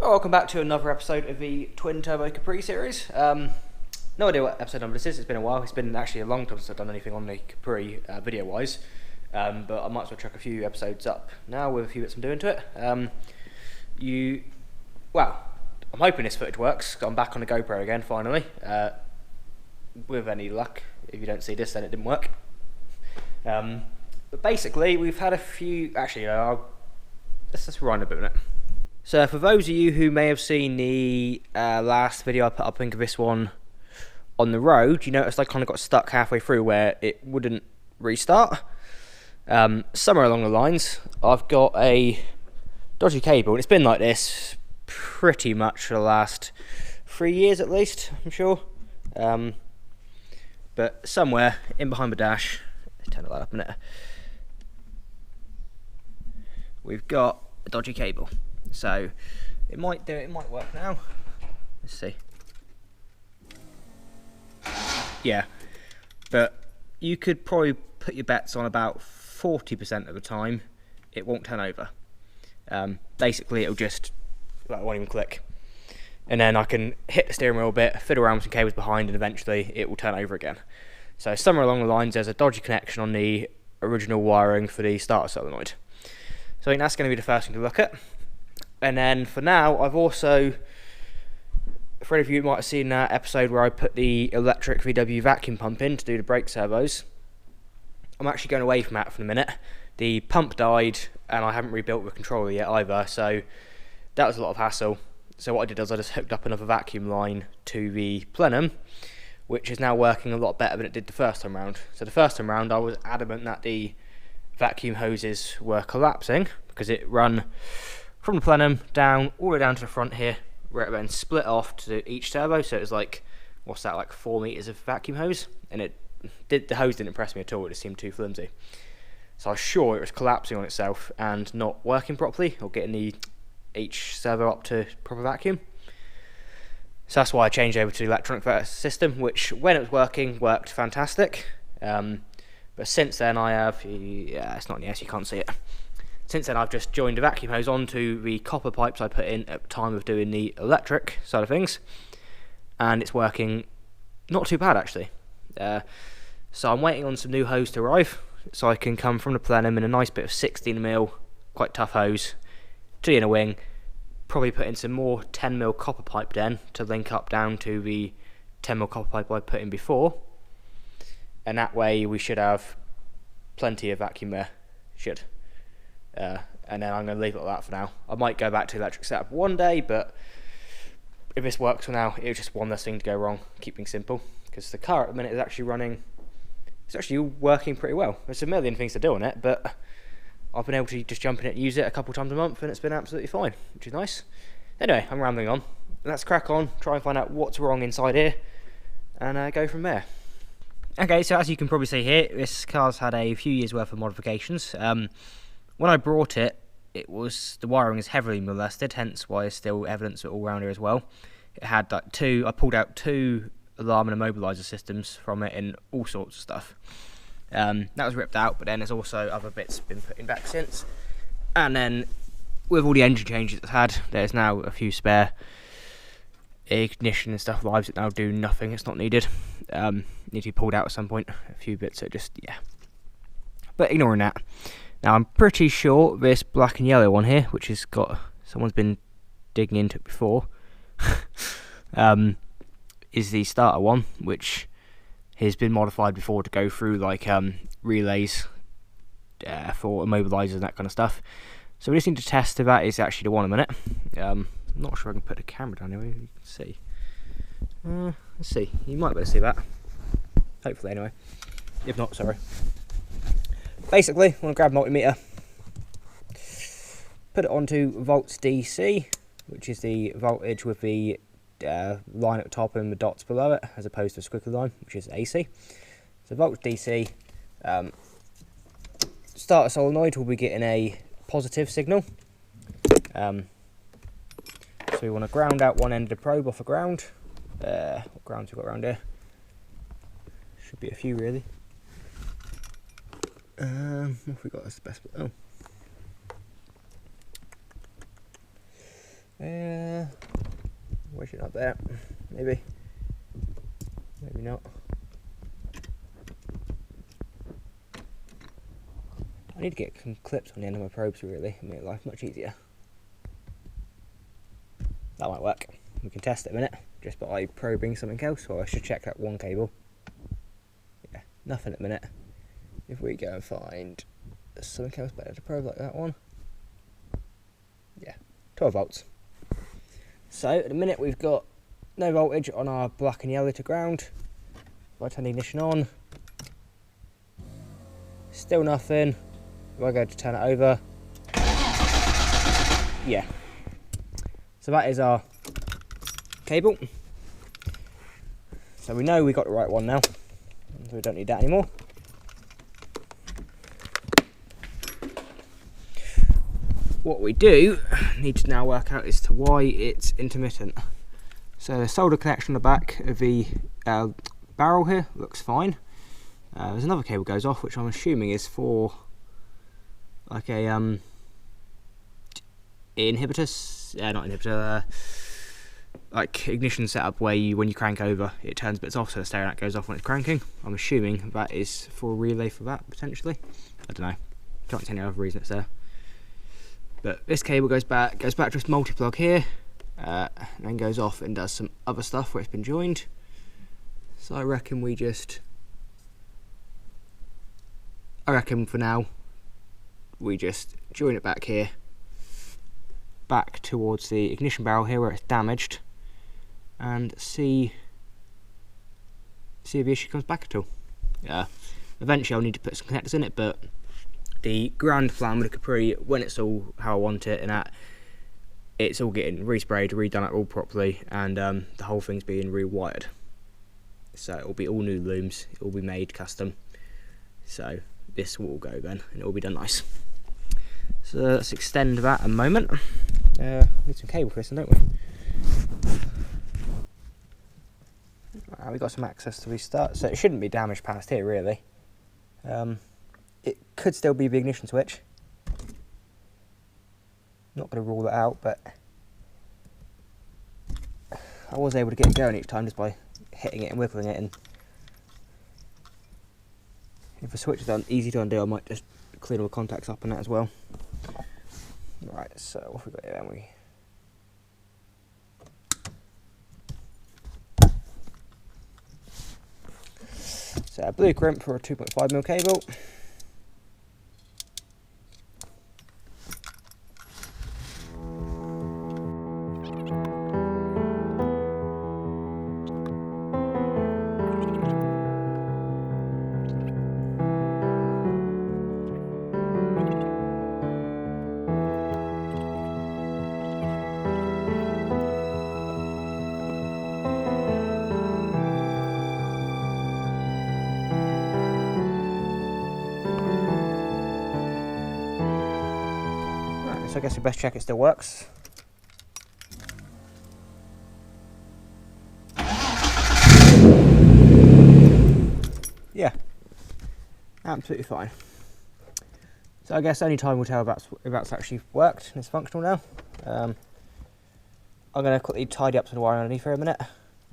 Well, welcome back to another episode of the Twin Turbo Capri series. No idea what episode number this is. It's been a while. It's been actually a long time since I've done anything on the Capri video-wise. But I might as well chuck a few episodes up now with a few bits I'm doing to it. Well, I'm hoping this footage works. I'm back on the GoPro again, finally. With any luck. If you don't see this, then it didn't work. But basically, we've had a few... Actually, let's rewind a bit on it. So for those of you who may have seen the last video I put up, I think of this one on the road, you noticed I kind of got stuck halfway through where it wouldn't restart. Somewhere along the lines, I've got a dodgy cable, and it's been like this pretty much for the last 3 years at least, I'm sure. But somewhere in behind the dash, turn the light up a minute, we've got a dodgy cable. So it might do it, it might work now. Let's see. Yeah, but you could probably put your bets on about 40% of the time it won't turn over. Basically it'll just, well, it won't even click. And then I can hit the steering wheel a bit, fiddle around with some cables behind, and eventually it will turn over again. So somewhere along the lines there's a dodgy connection on the original wiring for the starter solenoid. So I think that's going to be the first thing to look at. And then for now, I've also, for any of you might have seen that episode where I put the electric VW vacuum pump in to do the brake servos. I'm actually going away from that for a minute. The pump died and I haven't rebuilt the controller yet either, so that was a lot of hassle. So what I did is I just hooked up another vacuum line to the plenum, which is now working a lot better than it did the first time round. So the first time round I was adamant that the vacuum hoses were collapsing because it run from the plenum down all the way down to the front here, where it then split off to each turbo. So it was like, what's that, like 4 meters of vacuum hose, and the hose didn't impress me at all. It just seemed too flimsy. So I was sure it was collapsing on itself and not working properly, or getting each servo up to proper vacuum. So that's why I changed over to the electronic system, which when it was working worked fantastic. But since then I have, yeah, it's not in the S, you can't see it. Since then I've just joined the vacuum hose onto the copper pipes I put in at the time of doing the electric side of things, and it's working not too bad actually. So I'm waiting on some new hose to arrive so I can come from the plenum in a nice bit of 16mm, quite tough hose, to the inner wing, probably put in some more 10mm copper pipe then to link up down to the 10mm copper pipe I put in before, and that way we should have plenty of vacuum there, and then I'm going to leave it like that for now. I might go back to the electric setup one day, but if this works for now, it's just one less thing to go wrong. Keep things simple, because the car at the minute is actually running, it's actually working pretty well. There's a million things to do on it, but I've been able to just jump in it and use it a couple times a month, and it's been absolutely fine, which is nice. Anyway, I'm rambling on. Let's crack on, try and find out what's wrong inside here, and go from there. Okay, so as you can probably see here, this car's had a few years worth of modifications. When I brought it, the wiring is heavily molested, hence why there's still evidence of it all around here as well. It had like I pulled out 2 alarm and immobiliser systems from it and all sorts of stuff. That was ripped out, but then there's also other bits been put in back since. And then with all the engine changes it's had, there's now a few spare ignition and stuff lives that now do nothing. It's not needed. Need to be pulled out at some point. A few bits that just, yeah. But ignoring that. Now I'm pretty sure this black and yellow one here, which has got, someone's been digging into it before, is the starter one, which has been modified before to go through like relays for immobilisers and that kind of stuff. So we just need to test if that is actually the one in a minute. I'm not sure I can put the camera down here, you can see. Let's see, you might be able to see that. Hopefully anyway. If not, sorry. Basically, I want to grab a multimeter, put it onto volts DC, which is the voltage with the line at the top and the dots below it, as opposed to a squiggly line, which is AC. So volts DC, starter solenoid will be getting a positive signal. So we want to ground out one end of the probe off the ground. What grounds we've got around here? Should be a few really. What have we got as the best? Oh, Should up there, maybe not. I need to get some clips on the end of my probes really, make life much easier. That might work. We can test it in a minute, just by probing something else, or I should check that one cable. Yeah, nothing at the minute. If we go and find something else better to probe like that one. Yeah, 12 volts. So at the minute we've got no voltage on our black and yellow to ground. If I turn the ignition on, still nothing. If I go to turn it over, yeah. So that is our cable. So we know we got the right one now, so we don't need that anymore. What we do need to now work out as to why it's intermittent. So the solder connection on the back of the barrel here looks fine. There's another cable goes off, which I'm assuming is for like a like ignition setup where when you crank over it turns bits off, so the stereo goes off when it's cranking. I'm assuming that is for a relay for that, potentially. I don't know, can't see any other reason it's there. But this cable goes back to this multi-plug here, and then goes off and does some other stuff where it's been joined. So I reckon for now we just join it back here, back towards the ignition barrel here where it's damaged, and see if the issue comes back at all. Eventually I'll need to put some connectors in it, but the grand plan with the Capri, when it's all how I want it and that, it's all getting resprayed, redone it all properly, and the whole thing's being rewired. So it'll be all new looms, it will be made custom. So this will all go then, and it will be done nice. So let's extend that a moment. Need some cable for this, don't we? We've got some access to restart, so it shouldn't be damaged past here really. It could still be the ignition switch. Not going to rule that out, but I was able to get it going each time just by hitting it and wiggling it. And if the switch is easy to undo, I might just clean all the contacts up on that as well. Right, so what have we got here then? So a blueprint for a 2.5mm cable. So I guess we best check it still works. Yeah, absolutely fine. So I guess only time will tell if that's actually worked and it's functional now. I'm going to quickly tidy up some wire underneath for a minute,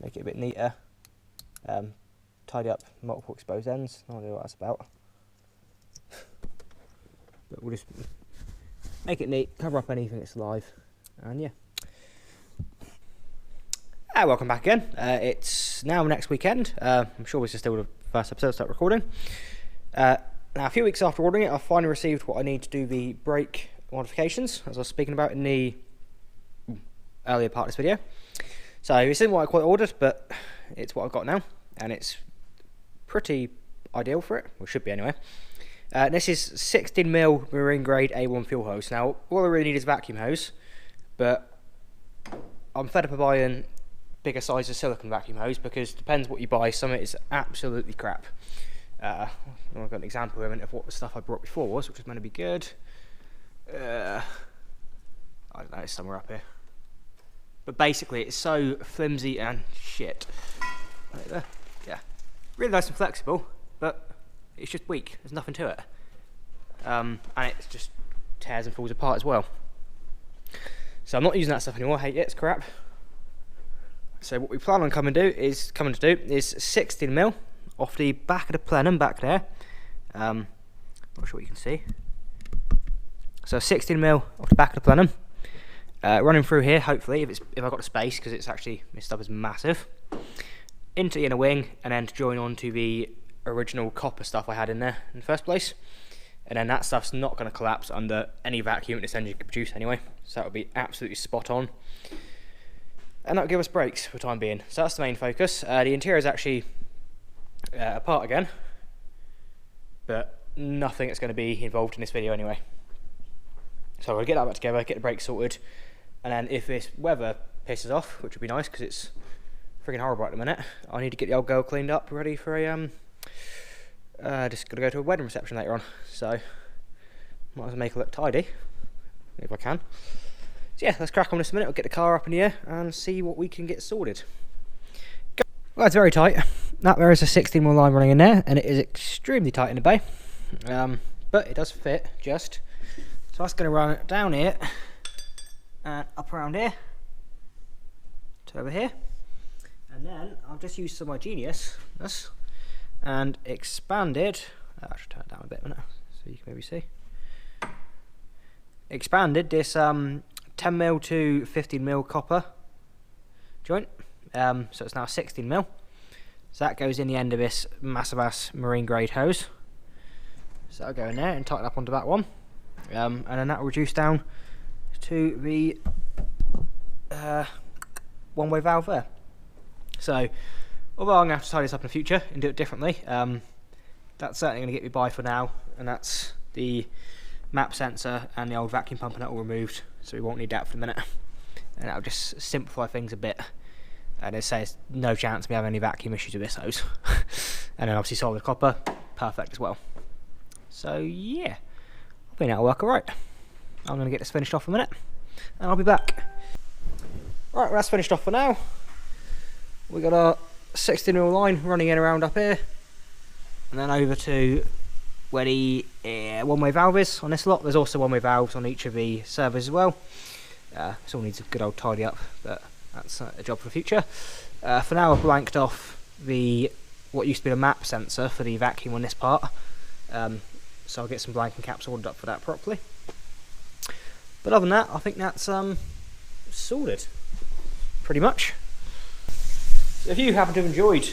make it a bit neater. Tidy up multiple exposed ends, I don't know what that's about. But we'll just make it neat, cover up anything that's live, and yeah. Welcome back again. It's now next weekend. I'm sure this is still the first episode to start recording. Now, a few weeks after ordering it, I finally received what I need to do the brake modifications, as I was speaking about in the earlier part of this video. So this isn't what I quite ordered, but it's what I've got now, and it's pretty ideal for it, or should be anyway. This is 16mm marine grade A1 fuel hose. Now, all I really need is a vacuum hose, but I'm fed up of buying bigger sizes silicone vacuum hose because it depends what you buy. Some of it is absolutely crap. I've got an example of what the stuff I brought before was, which was meant to be good. I don't know, it's somewhere up here. But basically, it's so flimsy and shit. Right there. Yeah, really nice and flexible, but it's just weak. There's nothing to it, and it just tears and falls apart as well. So I'm not using that stuff anymore. I hate it. It's crap. So what we plan on coming to do is 16mm off the back of the plenum back there. Not sure what you can see. So 16mm off the back of the plenum, running through here. Hopefully, if I got the space, because it's actually, this stuff is massive, into the inner wing, and then to join on to the original copper stuff I had in there in the first place. And then that stuff's not going to collapse under any vacuum this engine could produce anyway, so that would be absolutely spot on. And that will give us brakes for the time being. So that's the main focus. The interior is actually apart again, but nothing that's going to be involved in this video anyway. So I'll get that back together, get the brakes sorted, and then if this weather pisses off, which would be nice because it's freaking horrible at the minute, I need to get the old girl cleaned up, ready for a just got to go to a wedding reception later on, so might as well make it look tidy if I can. So yeah, let's crack on this a minute. We'll get the car up in the air and see what we can get sorted. Go. Well, it's very tight. That there is a 16mm line running in there, and it is extremely tight in the bay, but it does fit just. So that's going to run down here and up around here to over here, and then I've just used some of my genius and expanded. I should turn it down a bit a minute so you can maybe see. Expanded this 10mm to 15mm copper joint, so it's now 16mm. So that goes in the end of this massive ass marine grade hose. So I'll go in there and tighten up onto that one, and then that will reduce down to the one-way valve there. So although I'm going to have to tie this up in the future and do it differently, that's certainly going to get me by for now, and that's the map sensor and the old vacuum pump, and that all removed, so we won't need that for the minute, and that'll just simplify things a bit. And it says no chance of me having any vacuum issues with this hose. And then obviously solid copper, perfect as well. So yeah, I think that'll work alright. I'm going to get this finished off in a minute, and I'll be back. Right, well, that's finished off for now. We got our 16mm line running in around up here, and then over to where the one-way valve is on this lot. There's also one-way valves on each of the servos as well. This all needs a good old tidy up, but that's a job for the future. For now, I've blanked off what used to be the map sensor for the vacuum on this part, so I'll get some blanking caps ordered up for that properly. But other than that, I think that's sorted pretty much. So if you happen to have enjoyed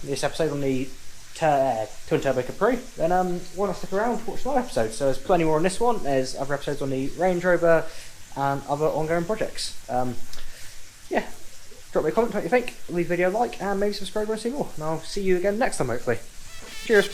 this episode on the Twin Turbo Capri, then why not stick around to watch some other episodes? So there's plenty more on this one. There's other episodes on the Range Rover and other ongoing projects. Yeah, drop me a comment what you think, leave the video a like, and maybe subscribe if you want to see more. And I'll see you again next time, hopefully. Cheers!